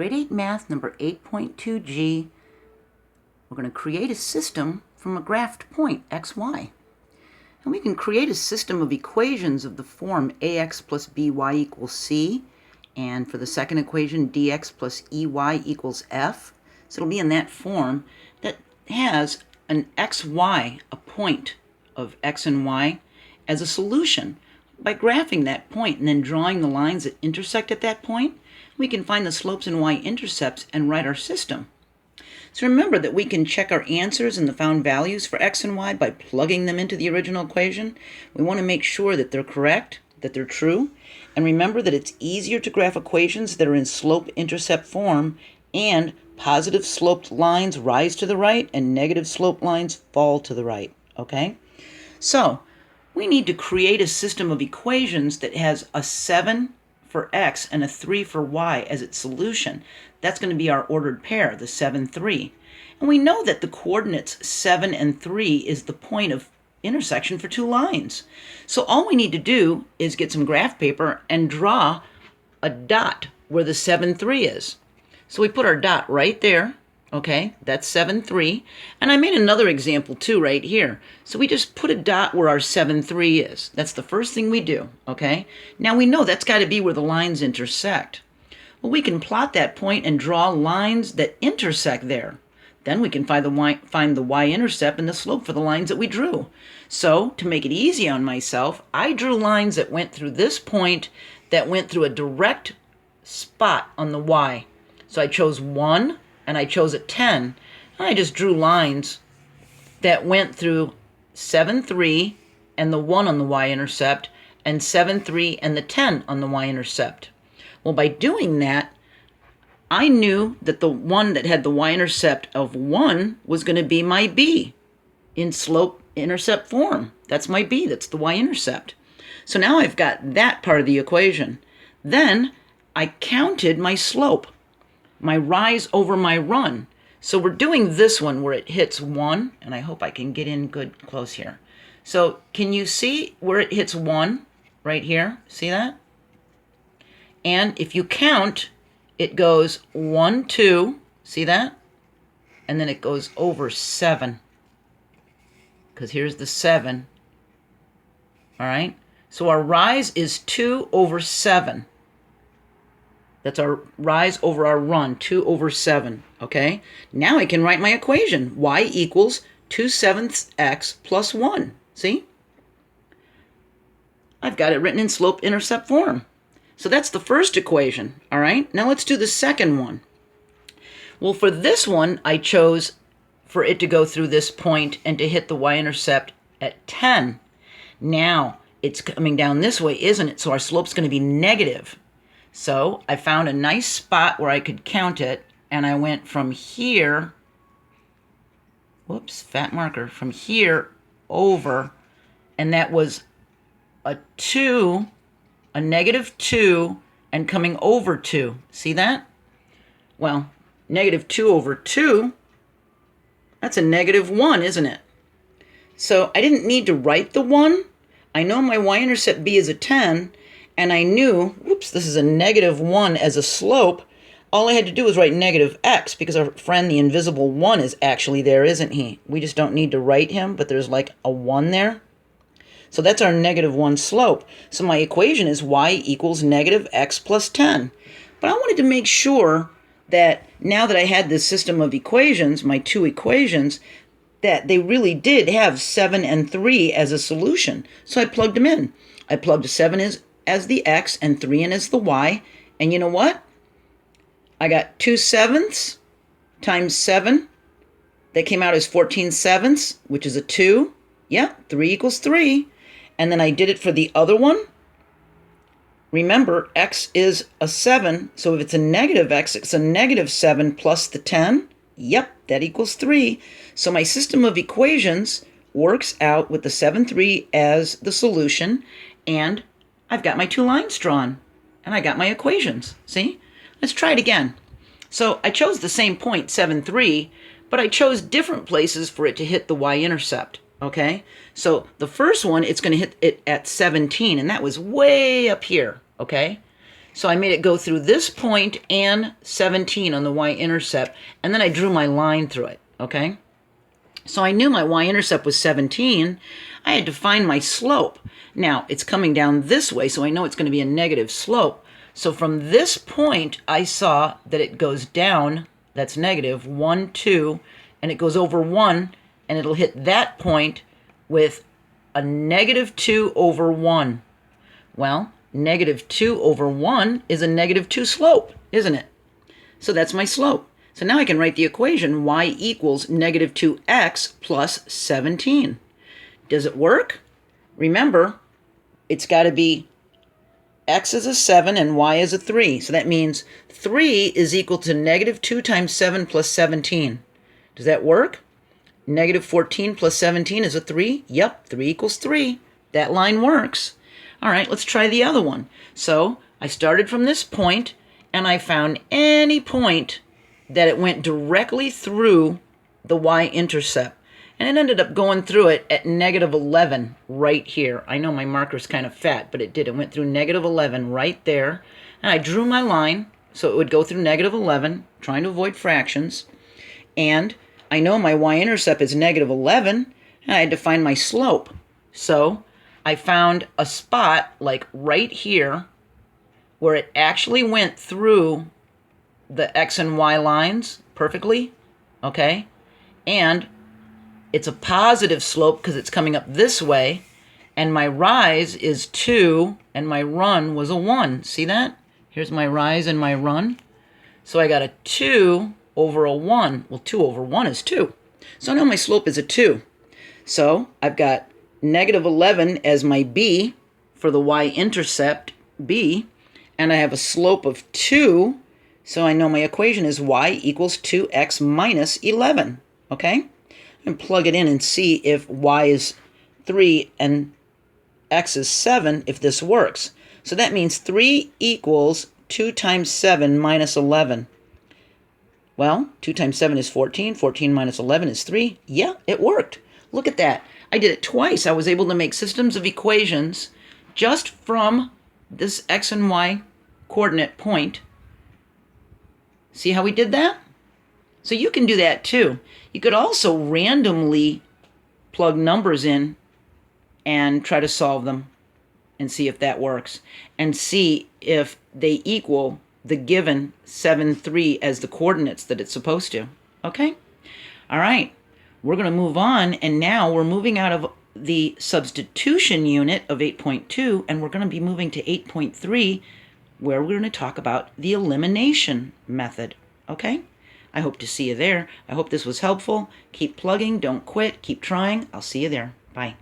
Grade 8 Math number 8.2G. We're going to create a system from a graphed point, xy. And we can create a system of equations of the form ax plus by equals c, and for the second equation, dx plus ey equals f. So it'll be in that form that has an xy, a point of x and y, as a solution. By graphing that point and then drawing the lines that intersect at that point, we can find the slopes and y-intercepts and write our system. So remember that we can check our answers and the found values for x and y by plugging them into the original equation. We want to make sure that they're correct, that they're true, and remember that it's easier to graph equations that are in slope-intercept form, and positive sloped lines rise to the right and negative sloped lines fall to the right, okay? So we need to create a system of equations that has a 7 for x and a 3 for y as its solution. That's going to be our ordered pair, the 7, 3. And we know that the coordinates 7 and 3 is the point of intersection for two lines. So all we need to do is get some graph paper and draw a dot where the 7, 3 is. So we put our dot right there. Okay, that's 7, 3. And I made another example too right here. So we just put a dot where our 7, 3 is. That's the first thing we do, okay? Now we know that's got to be where the lines intersect. Well, we can plot that point and draw lines that intersect there. Then we can find the y-intercept and the slope for the lines that we drew. So to make it easy on myself, I drew lines that went through this point that went through a direct spot on the y. So I chose 1, and I chose a 10, and I just drew lines that went through 7, 3, and the 1 on the y-intercept, and 7, 3, and the 10 on the y-intercept. Well, by doing that, I knew that the one that had the y-intercept of 1 was going to be my b in slope-intercept form. That's my b, that's the y-intercept. So now I've got that part of the equation. Then I counted my slope, my rise over my run. So we're doing this one where it hits 1, and I hope I can get in good close here. So can you see where it hits 1 right here? See that? And if you count, it goes 1, 2, see that? And then it goes over 7, because here's the 7. All right? So our rise is 2 over 7. That's our rise over our run, 2 over 7, okay? Now I can write my equation. Y equals 2/7 x plus 1, see? I've got it written in slope-intercept form. So that's the first equation, all right? Now let's do the second one. Well, for this one, I chose for it to go through this point and to hit the y-intercept at 10. Now, it's coming down this way, isn't it? So our slope's going to be negative. So I found a nice spot where I could count it, and I went from here, whoops, fat marker, from here over, and that was a 2, a negative 2, and coming over 2. See that? Well, negative 2 over 2, that's a negative 1, isn't it? So I didn't need to write the 1. I know my y-intercept b is a 10, and I knew, whoops, this is a negative 1 as a slope. All I had to do was write negative x, because our friend, the invisible 1, is actually there, isn't he? We just don't need to write him, but there's like a 1 there. So that's our negative 1 slope. So my equation is y equals negative x plus 10. But I wanted to make sure that now that I had this system of equations, my two equations, that they really did have 7 and 3 as a solution. So I plugged them in. I plugged 7 as the x and 3 in as the y. And you know what? I got 2/7 times 7. That came out as 14/7, which is a 2. Yep, 3 equals 3. And then I did it for the other one. Remember, x is a 7, so if it's a negative x, it's a negative 7 plus the 10. Yep, that equals 3. So my system of equations works out with the 7, 3 as the solution, and I've got my two lines drawn, and I got my equations. See? Let's try it again. So I chose the same point, 7, 3, but I chose different places for it to hit the y-intercept. Okay, so the first one, it's going to hit it at 17, and that was way up here, okay? So I made it go through this point and 17 on the y-intercept, and then I drew my line through it, okay? So I knew my y-intercept was 17. I had to find my slope. Now, it's coming down this way, so I know it's going to be a negative slope. So from this point, I saw that it goes down, that's negative, 1, 2, and it goes over 1, and it'll hit that point with a negative 2 over 1. Well, negative 2 over 1 is a negative 2 slope, isn't it? So that's my slope. So now I can write the equation y equals negative 2x plus 17. Does it work? Remember, it's got to be x is a 7 and y is a 3. So that means 3 is equal to negative 2 times 7 plus 17. Does that work? Negative 14 plus 17 is a 3. Yep, 3 equals 3. That line works. All right, let's try the other one. So I started from this point, and I found any point that it went directly through the y-intercept. And it ended up going through it at negative 11 right here. I know my marker's kind of fat, but it did. It went through negative 11 right there. And I drew my line so it would go through negative 11, trying to avoid fractions. And I know my y-intercept is negative 11, and I had to find my slope. So I found a spot like right here where it actually went through the x and y lines perfectly, okay? And it's a positive slope because it's coming up this way, and my rise is 2, and my run was a 1. See that? Here's my rise and my run. So I got a 2 over a 1. Well, 2 over 1 is 2. So now my slope is a 2. So I've got negative 11 as my b for the y-intercept, b, and I have a slope of 2, so I know my equation is y equals 2x minus 11, okay? And plug it in and see if y is 3 and x is 7, if this works. So that means 3 equals 2 times 7 minus 11. Well, 2 times 7 is 14. 14 minus 11 is 3. Yeah, it worked. Look at that. I did it twice. I was able to make systems of equations just from this x and y coordinate point. See how we did that? So you can do that too. You could also randomly plug numbers in and try to solve them and see if that works, and see if they equal the given 7, 3 as the coordinates that it's supposed to. Okay? All right. We're going to move on, and now we're moving out of the substitution unit of 8.2, and we're going to be moving to 8.3, where we're going to talk about the elimination method. Okay? I hope to see you there. I hope this was helpful. Keep plugging. Don't quit. Keep trying. I'll see you there. Bye.